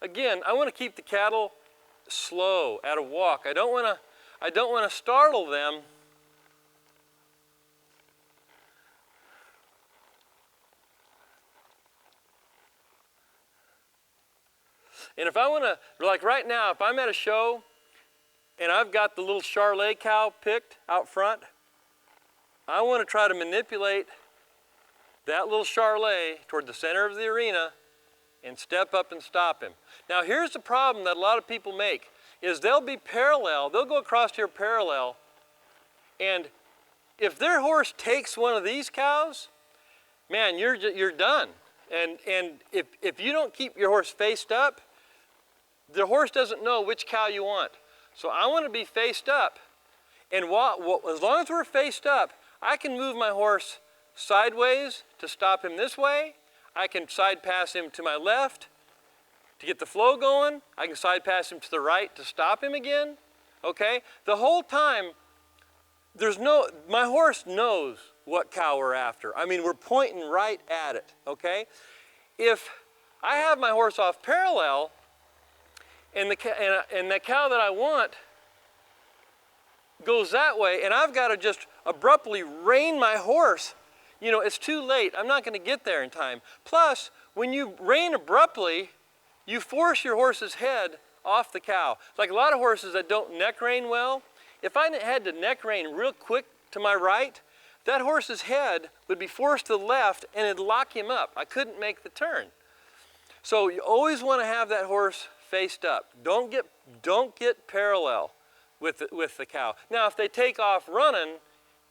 again, I want to keep the cattle slow at a walk. I don't want to startle them. And if I want to, like right now, if I'm at a show and I've got the little Charolais cow picked out front, I want to try to manipulate that little Charolais toward the center of the arena and step up and stop him. Now here's the problem that a lot of people make, is they'll be parallel, they'll go across here parallel, and if their horse takes one of these cows, man, you're done. And if you don't keep your horse faced up, the horse doesn't know which cow you want. So I want to be faced up, and as long as we're faced up, I can move my horse sideways to stop him this way. I can side pass him to my left to get the flow going. I can side pass him to the right to stop him again. Okay? The whole time, my horse knows what cow we're after. I mean, we're pointing right at it. Okay? If I have my horse off parallel, and the cow that I want goes that way, and I've got to just abruptly rein my horse, you know, it's too late. I'm not going to get there in time. Plus, when you rein abruptly, you force your horse's head off the cow. It's like a lot of horses that don't neck rein well. If I had to neck rein real quick to my right, that horse's head would be forced to the left and it'd lock him up. I couldn't make the turn. So you always want to have that horse faced up. Don't get parallel with the cow. Now, if they take off running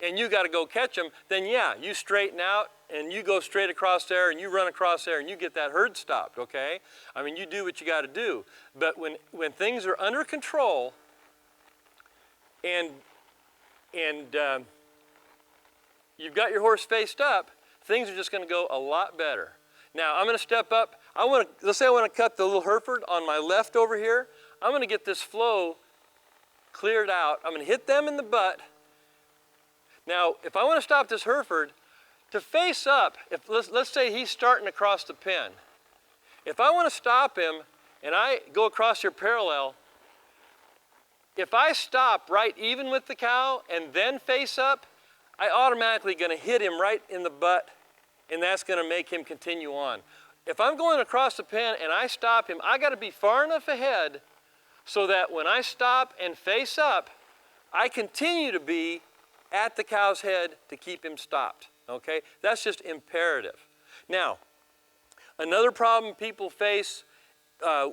and you got to go catch them, then yeah, you straighten out and you go straight across there and you run across there and you get that herd stopped, okay? I mean, you do what you got to do. But when things are under control and you've got your horse faced up, things are just going to go a lot better. Now, I'm going to step up. Let's say I want to cut the little Hereford on my left over here. I'm going to get this flow cleared out. I'm going to hit them in the butt. Now, if I want to stop this Hereford, to face up, let's say he's starting across the pen. If I want to stop him and I go across here parallel, if I stop right even with the cow and then face up, I automatically going to hit him right in the butt, and that's going to make him continue on. If I'm going across the pen and I stop him, I got to be far enough ahead so that when I stop and face up, I continue to be at the cow's head to keep him stopped. Okay? That's just imperative. Now, another problem people face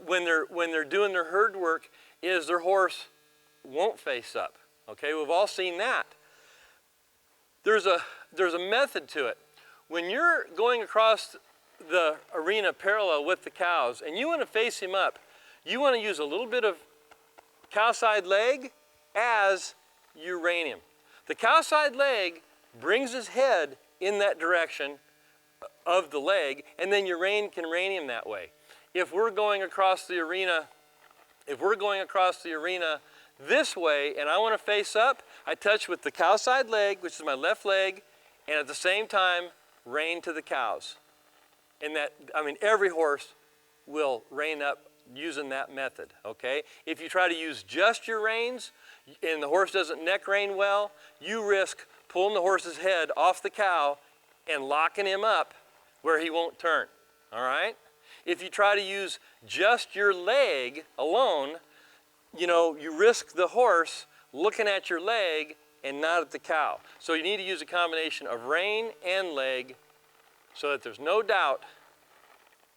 when they're doing their herd work is their horse won't face up. Okay? We've all seen that. There's a method to it. When you're going across the arena parallel with the cows and you want to face him up, you want to use a little bit of cow side leg as you rein him. The cow side leg brings his head in that direction of the leg, and then your rein can rein him that way. If we're going across the arena, this way and I want to face up, I touch with the cow side leg, which is my left leg, and at the same time rein to the cows. And that, I mean, every horse will rein up using that method, okay? If you try to use just your reins and the horse doesn't neck rein well, you risk pulling the horse's head off the cow and locking him up where he won't turn, all right? If you try to use just your leg alone, you know, you risk the horse looking at your leg and not at the cow. So you need to use a combination of rein and leg so that there's no doubt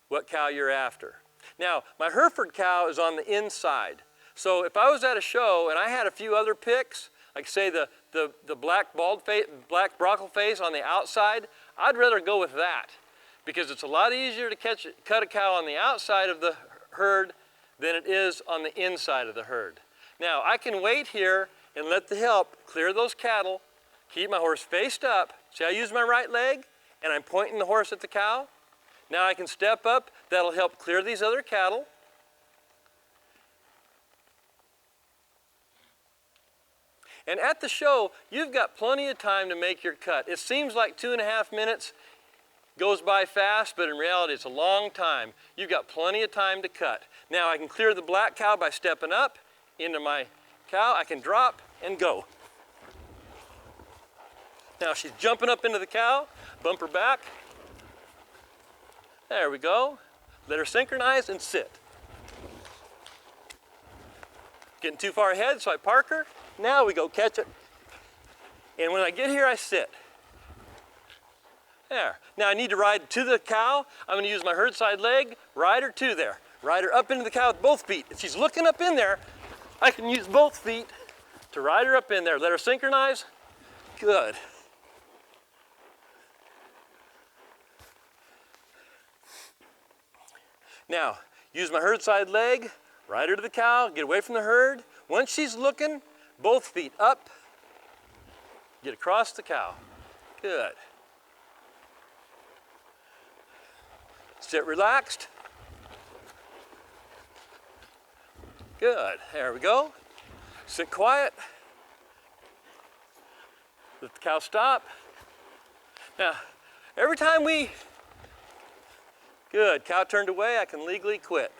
what cow you're after. Now, my Hereford cow is on the inside. So if I was at a show and I had a few other picks, like say the black brockle face on the outside, I'd rather go with that because it's a lot easier to cut a cow on the outside of the herd than it is on the inside of the herd. Now, I can wait here and let the help clear those cattle, keep my horse faced up. See, I use my right leg and I'm pointing the horse at the cow. Now I can step up, that'll help clear these other cattle. And at the show, you've got plenty of time to make your cut. It seems like 2.5 minutes. goes by fast, but in reality it's a long time. You've got plenty of time to cut. Now I can clear the black cow by stepping up into my cow. I can drop and go. Now she's jumping up into the cow, bump her back. There we go. Let her synchronize and sit. Getting too far ahead, so I park her. Now we go catch it. And when I get here, I sit. There. Now I need to ride to the cow. I'm going to use my herd side leg, ride her to there. Ride her up into the cow with both feet. If she's looking up in there, I can use both feet to ride her up in there. Let her synchronize. Good. Now, use my herd side leg, ride her to the cow, get away from the herd. Once she's looking, both feet up, get across the cow. Good. Sit relaxed. Good. There we go. Sit quiet. Let the cow stop. Now, every time we... Good. Cow turned away, I can legally quit.